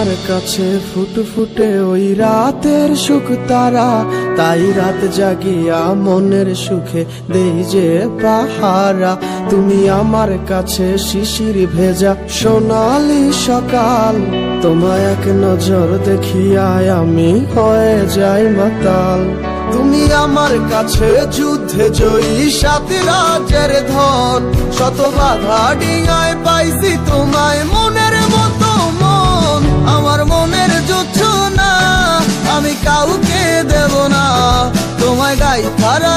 আমার কাছে ফুটফুটে ওই রাতের সুখ তারা, তাই রাত জাগিয়া মনের সুখে দেই যে পাহারা। তুমি আমার কাছে শিশির ভেজা সোনালি সকাল, তোমায় এক নজর দেখিয়ায় আমি হয়ে যাই মাতাল। তুমি আমার কাছে যুদ্ধে জয়ী সাত রাজের ধন, শত বাধা ডিঙায় পাইছি তোমায় মনের মতো মন। আমার মনের জোছনা আমি কাউকে দেব না, তোমায় গাই তারা